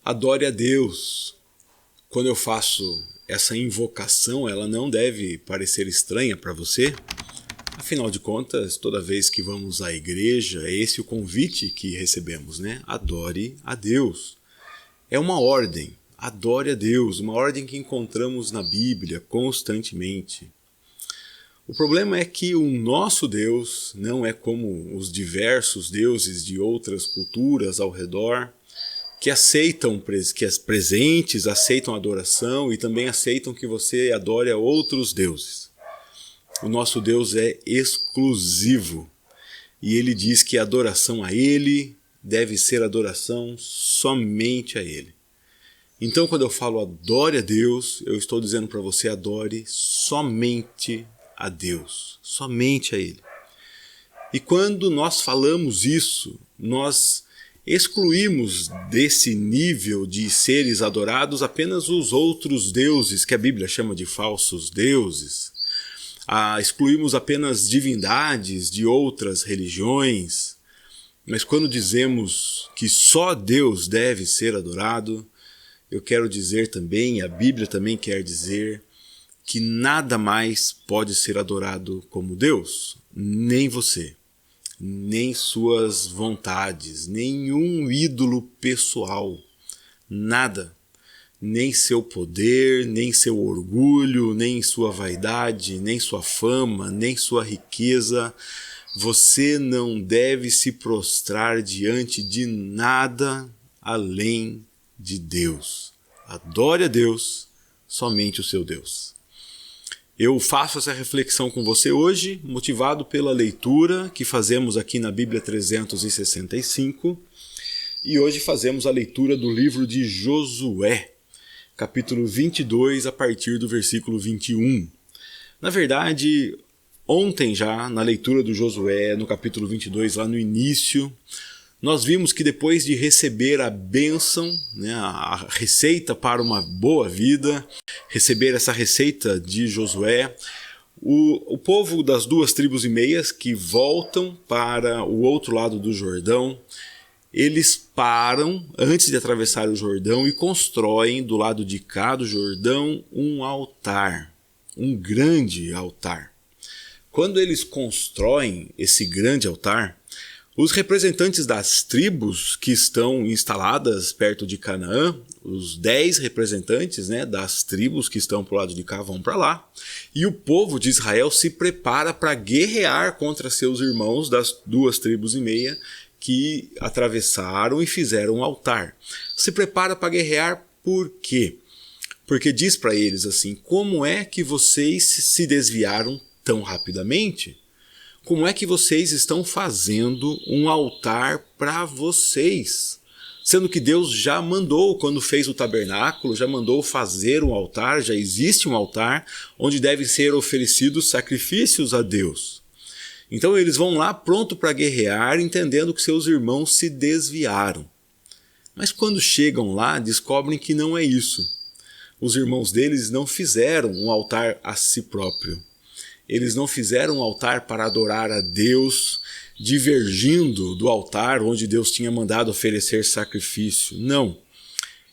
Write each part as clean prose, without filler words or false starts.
Adore a Deus. Quando eu faço essa invocação, ela não deve parecer estranha para você. Afinal de contas, toda vez que vamos à igreja, é esse o convite que recebemos, né? Adore a Deus. É uma ordem. Adore a Deus, uma ordem que encontramos na Bíblia constantemente. O problema é que o nosso Deus não é como os diversos deuses de outras culturas ao redor, que aceitam que as presentes, aceitam adoração e também aceitam que você adore a outros deuses. O nosso Deus é exclusivo e ele diz que a adoração a ele deve ser adoração somente a ele. Então, quando eu falo adore a Deus, eu estou dizendo para você adore somente a Deus, somente a ele. E quando nós falamos isso, nós excluímos desse nível de seres adorados apenas os outros deuses, que a Bíblia chama de falsos deuses. Excluímos apenas divindades de outras religiões. Mas quando dizemos que só Deus deve ser adorado, eu quero dizer também, a Bíblia também quer dizer, que nada mais pode ser adorado como Deus, nem você, nem suas vontades, nenhum ídolo pessoal, nada, nem seu poder, nem seu orgulho, nem sua vaidade, nem sua fama, nem sua riqueza. Você não deve se prostrar diante de nada além de Deus. Adore a Deus, somente o seu Deus. Eu faço essa reflexão com você hoje, motivado pela leitura que fazemos aqui na Bíblia 365. E hoje fazemos a leitura do livro de Josué, capítulo 22, a partir do versículo 21. Na verdade, ontem já, na leitura do Josué, no capítulo 22, lá no início, nós vimos que depois de receber a bênção, né, a receita para uma boa vida, receber essa receita de Josué, o povo das 2 tribos e meias que voltam para o outro lado do Jordão, eles param antes de atravessar o Jordão e constroem do lado de cá do Jordão um altar, um grande altar. Quando eles constroem esse grande altar, os representantes das tribos que estão instaladas perto de Canaã, os 10 representantes, né, das tribos que estão para o lado de cá vão para lá, e o povo de Israel se prepara para guerrear contra seus irmãos das 2 tribos e meia que atravessaram e fizeram um altar. Se prepara para guerrear por quê? Porque diz para eles assim: como é que vocês se desviaram tão rapidamente? Como é que vocês estão fazendo um altar para vocês? Sendo que Deus já mandou, quando fez o tabernáculo, já mandou fazer um altar, já existe um altar onde devem ser oferecidos sacrifícios a Deus. Então eles vão lá pronto para guerrear, entendendo que seus irmãos se desviaram. Mas quando chegam lá, descobrem que não é isso. Os irmãos deles não fizeram um altar a si próprio. Eles não fizeram um altar para adorar a Deus, divergindo do altar onde Deus tinha mandado oferecer sacrifício. Não.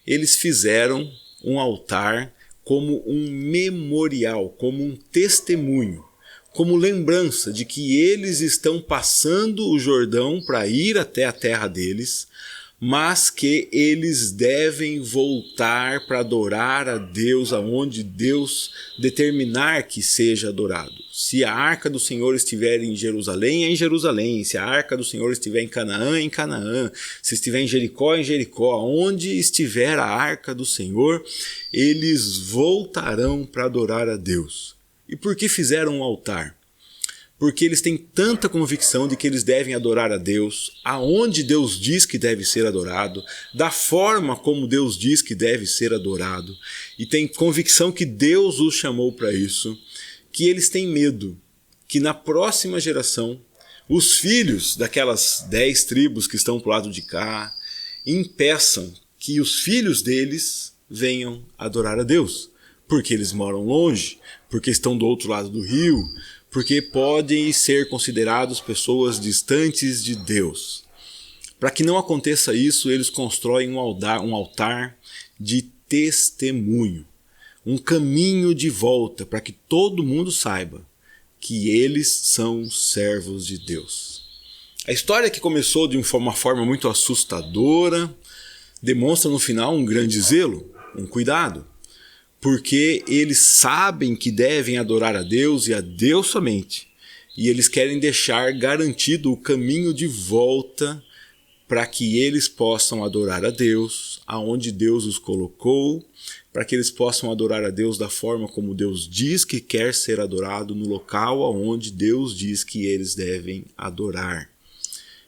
Eles fizeram um altar como um memorial, como um testemunho, como lembrança de que eles estão passando o Jordão para ir até a terra deles, mas que eles devem voltar para adorar a Deus aonde Deus determinar que seja adorado. Se a arca do Senhor estiver em Jerusalém, é em Jerusalém. Se a arca do Senhor estiver em Canaã, é em Canaã. Se estiver em Jericó, é em Jericó. Onde estiver a arca do Senhor, eles voltarão para adorar a Deus. E por que fizeram um altar? Porque eles têm tanta convicção de que eles devem adorar a Deus, aonde Deus diz que deve ser adorado, da forma como Deus diz que deve ser adorado, e têm convicção que Deus os chamou para isso, que eles têm medo que na próxima geração, os filhos daquelas 10 tribos que estão para o lado de cá, impeçam que os filhos deles venham adorar a Deus, porque eles moram longe, porque estão do outro lado do rio, porque podem ser considerados pessoas distantes de Deus. Para que não aconteça isso, eles constroem um altar de testemunho, um caminho de volta para que todo mundo saiba que eles são servos de Deus. A história, que começou de uma forma muito assustadora, demonstra no final um grande zelo, um cuidado, porque eles sabem que devem adorar a Deus e a Deus somente, e eles querem deixar garantido o caminho de volta para que eles possam adorar a Deus aonde Deus os colocou, para que eles possam adorar a Deus da forma como Deus diz que quer ser adorado, no local aonde Deus diz que eles devem adorar.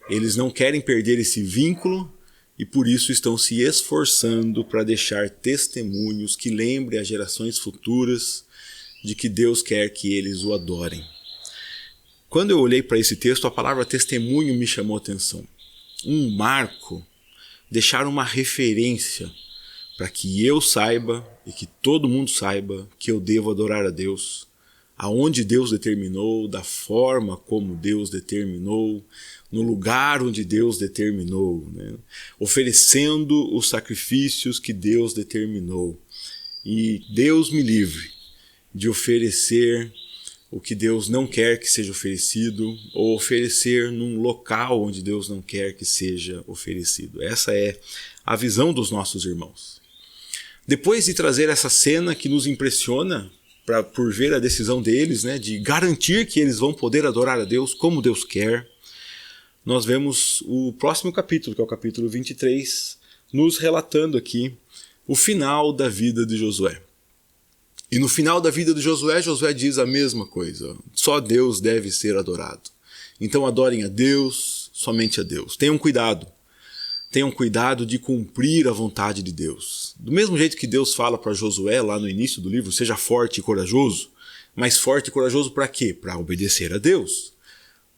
Eles não querem perder esse vínculo e por isso estão se esforçando para deixar testemunhos que lembrem as gerações futuras de que Deus quer que eles o adorem. Quando eu olhei para esse texto, a palavra testemunho me chamou a atenção. Um marco, deixar uma referência para que eu saiba e que todo mundo saiba que eu devo adorar a Deus, aonde Deus determinou, da forma como Deus determinou, no lugar onde Deus determinou, né? Oferecendo os sacrifícios que Deus determinou. E Deus me livre de oferecer o que Deus não quer que seja oferecido, ou oferecer num local onde Deus não quer que seja oferecido. Essa é a visão dos nossos irmãos. Depois de trazer essa cena que nos impressiona, por ver a decisão deles, né, de garantir que eles vão poder adorar a Deus como Deus quer, nós vemos o próximo capítulo, que é o capítulo 23, nos relatando aqui o final da vida de Josué. E no final da vida de Josué, Josué diz a mesma coisa. Só Deus deve ser adorado. Então adorem a Deus, somente a Deus. Tenham cuidado. Tenham cuidado de cumprir a vontade de Deus. Do mesmo jeito que Deus fala para Josué lá no início do livro, seja forte e corajoso. Mas forte e corajoso para quê? Para obedecer a Deus.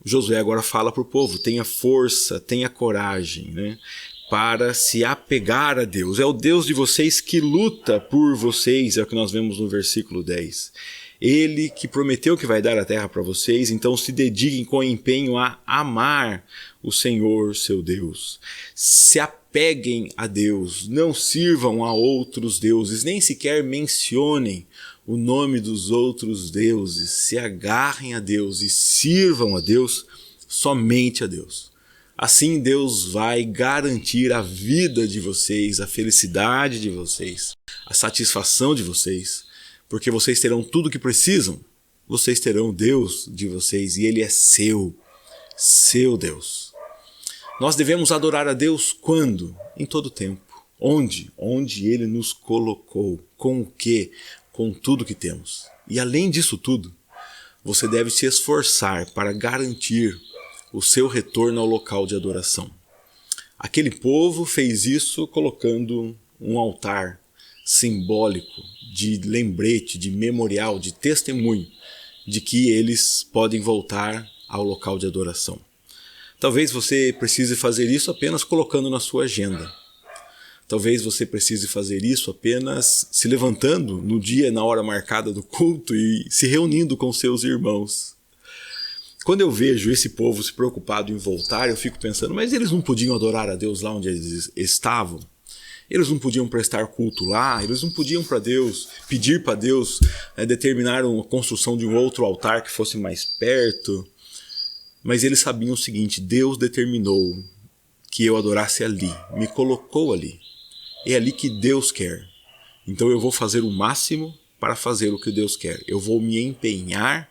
Josué agora fala para o povo, tenha força, tenha coragem, né, para se apegar a Deus. É o Deus de vocês que luta por vocês, é o que nós vemos no versículo 10. Ele que prometeu que vai dar a terra para vocês, então se dediquem com empenho a amar o Senhor, seu Deus. Se apeguem a Deus, não sirvam a outros deuses, nem sequer mencionem o nome dos outros deuses. Se agarrem a Deus e sirvam a Deus, somente a Deus. Assim Deus vai garantir a vida de vocês, a felicidade de vocês, a satisfação de vocês, porque vocês terão tudo o que precisam. Vocês terão o Deus de vocês e Ele é seu Deus. Nós devemos adorar a Deus quando? Em todo tempo. Onde? Onde Ele nos colocou. Com o quê? Com tudo que temos. E além disso tudo, você deve se esforçar para garantir o seu retorno ao local de adoração. Aquele povo fez isso colocando um altar simbólico, de lembrete, de memorial, de testemunho de que eles podem voltar ao local de adoração. Talvez você precise fazer isso apenas colocando na sua agenda. Talvez você precise fazer isso apenas se levantando no dia, na hora marcada do culto e se reunindo com seus irmãos. Quando eu vejo esse povo se preocupado em voltar, eu fico pensando, mas eles não podiam adorar a Deus lá onde eles estavam? Eles não podiam prestar culto lá? Eles não podiam pedir para Deus determinar a construção de um outro altar que fosse mais perto? Mas eles sabiam o seguinte, Deus determinou que eu adorasse ali, me colocou ali. É ali que Deus quer. Então eu vou fazer o máximo para fazer o que Deus quer. Eu vou me empenhar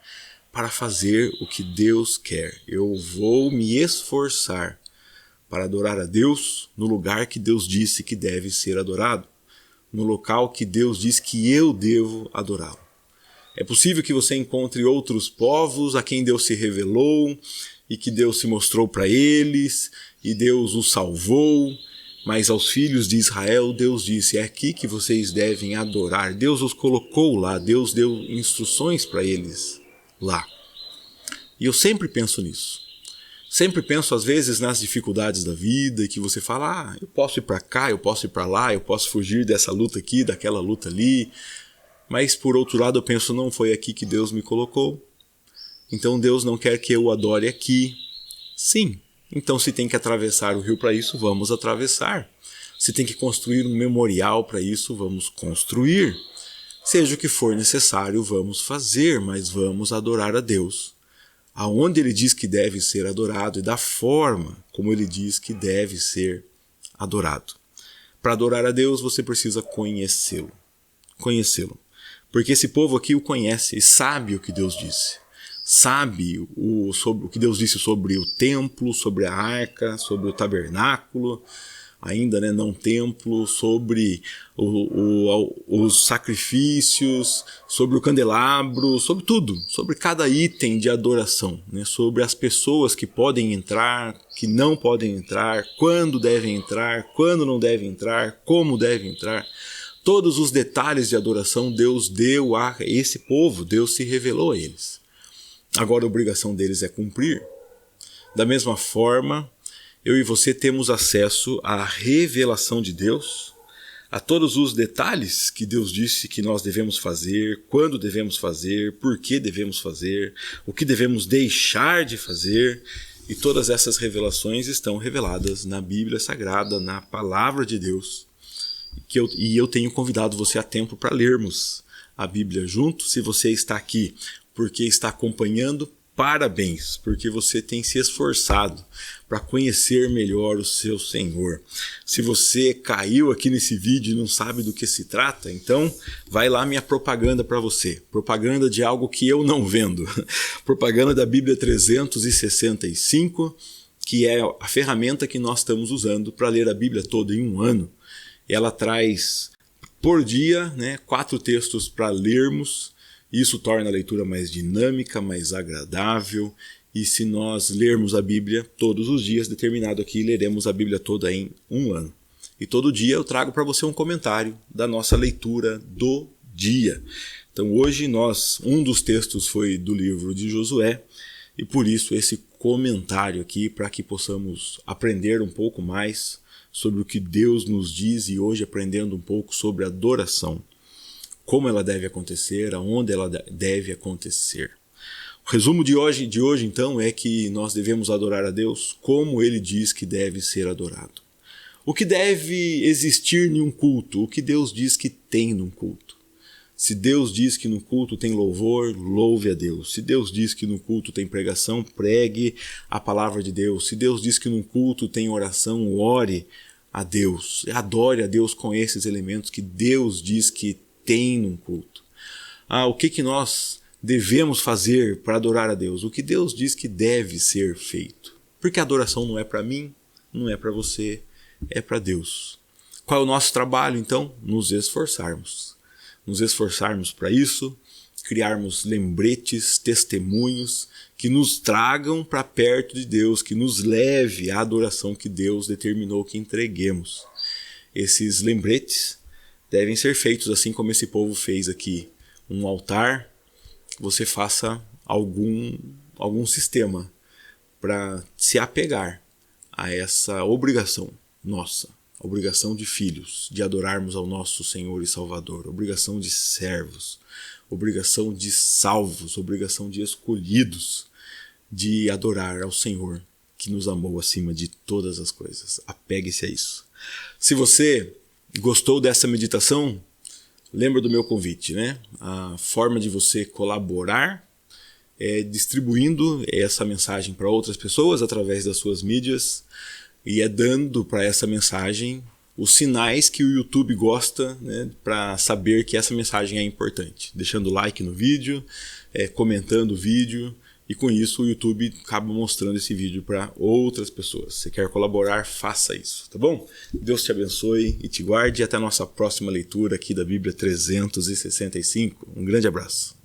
para fazer o que Deus quer. Eu vou me esforçar para adorar a Deus no lugar que Deus disse que deve ser adorado. No local que Deus diz que eu devo adorá-lo. É possível que você encontre outros povos a quem Deus se revelou e que Deus se mostrou para eles e Deus os salvou, mas aos filhos de Israel Deus disse, é aqui que vocês devem adorar. Deus os colocou lá, Deus deu instruções para eles lá. E eu sempre penso nisso. Sempre penso às vezes nas dificuldades da vida e que você fala, eu posso ir para cá, eu posso ir para lá, eu posso fugir dessa luta aqui, daquela luta ali. Mas por outro lado eu penso, não foi aqui que Deus me colocou. Então Deus não quer que eu o adore aqui. Sim, Então, se tem que atravessar o rio para isso, vamos atravessar. Se tem que construir um memorial para isso, vamos construir. Seja o que for necessário, vamos fazer, mas vamos adorar a Deus aonde ele diz que deve ser adorado e da forma como ele diz que deve ser adorado. Para adorar a Deus, você precisa conhecê-lo. Conhecê-lo. Porque esse povo aqui o conhece e sabe o que Deus disse. Sabe sobre o que Deus disse sobre o templo, sobre a arca, sobre o tabernáculo, ainda não templo, sobre os sacrifícios, sobre o candelabro, sobre tudo, sobre cada item de adoração, sobre as pessoas que podem entrar, que não podem entrar, quando devem entrar, quando não devem entrar, como devem entrar. Todos os detalhes de adoração Deus deu a esse povo, Deus se revelou a eles. Agora a obrigação deles é cumprir. Da mesma forma, eu e você temos acesso à revelação de Deus, a todos os detalhes que Deus disse que nós devemos fazer, quando devemos fazer, por que devemos fazer, o que devemos deixar de fazer. E todas essas revelações estão reveladas na Bíblia Sagrada, na Palavra de Deus. E eu tenho convidado você a tempo para lermos a Bíblia junto. Se você está aqui porque está acompanhando, parabéns, porque você tem se esforçado para conhecer melhor o seu Senhor. Se você caiu aqui nesse vídeo e não sabe do que se trata, então vai lá minha propaganda para você. Propaganda de algo que eu não vendo. Propaganda da Bíblia 365, que é a ferramenta que nós estamos usando para ler a Bíblia toda em um ano. Ela traz por dia 4 textos para lermos. Isso torna a leitura mais dinâmica, mais agradável. E se nós lermos a Bíblia todos os dias, determinado aqui, leremos a Bíblia toda em um ano. E todo dia eu trago para você um comentário da nossa leitura do dia. Então hoje um dos textos foi do livro de Josué, e por isso esse comentário aqui, para que possamos aprender um pouco mais sobre o que Deus nos diz, e hoje aprendendo um pouco sobre adoração. Como ela deve acontecer, aonde ela deve acontecer. O resumo de hoje, então, é que nós devemos adorar a Deus como Ele diz que deve ser adorado. O que deve existir em um culto? O que Deus diz que tem num culto? Se Deus diz que no culto tem louvor, louve a Deus. Se Deus diz que no culto tem pregação, pregue a palavra de Deus. Se Deus diz que no culto tem oração, ore a Deus. Adore a Deus com esses elementos que Deus diz que tem num culto. O que nós devemos fazer para adorar a Deus? O que Deus diz que deve ser feito. Porque a adoração não é para mim, não é para você, é para Deus. Qual é o nosso trabalho, então? Nos esforçarmos. Nos esforçarmos para isso, criarmos lembretes, testemunhos que nos tragam para perto de Deus, que nos leve à adoração que Deus determinou que entreguemos. Esses lembretes devem ser feitos assim como esse povo fez aqui. Um altar, você faça algum sistema para se apegar a essa obrigação nossa, a obrigação de filhos, de adorarmos ao nosso Senhor e Salvador, obrigação de servos, obrigação de salvos, obrigação de escolhidos, de adorar ao Senhor que nos amou acima de todas as coisas. Apegue-se a isso. Se você gostou dessa meditação, lembra do meu convite, A forma de você colaborar é distribuindo essa mensagem para outras pessoas através das suas mídias e é dando para essa mensagem os sinais que o YouTube gosta, para saber que essa mensagem é importante. Deixando like no vídeo, comentando o vídeo. E com isso o YouTube acaba mostrando esse vídeo para outras pessoas. Se quer colaborar, faça isso, tá bom? Deus te abençoe e te guarde. E até a nossa próxima leitura aqui da Bíblia 365. Um grande abraço.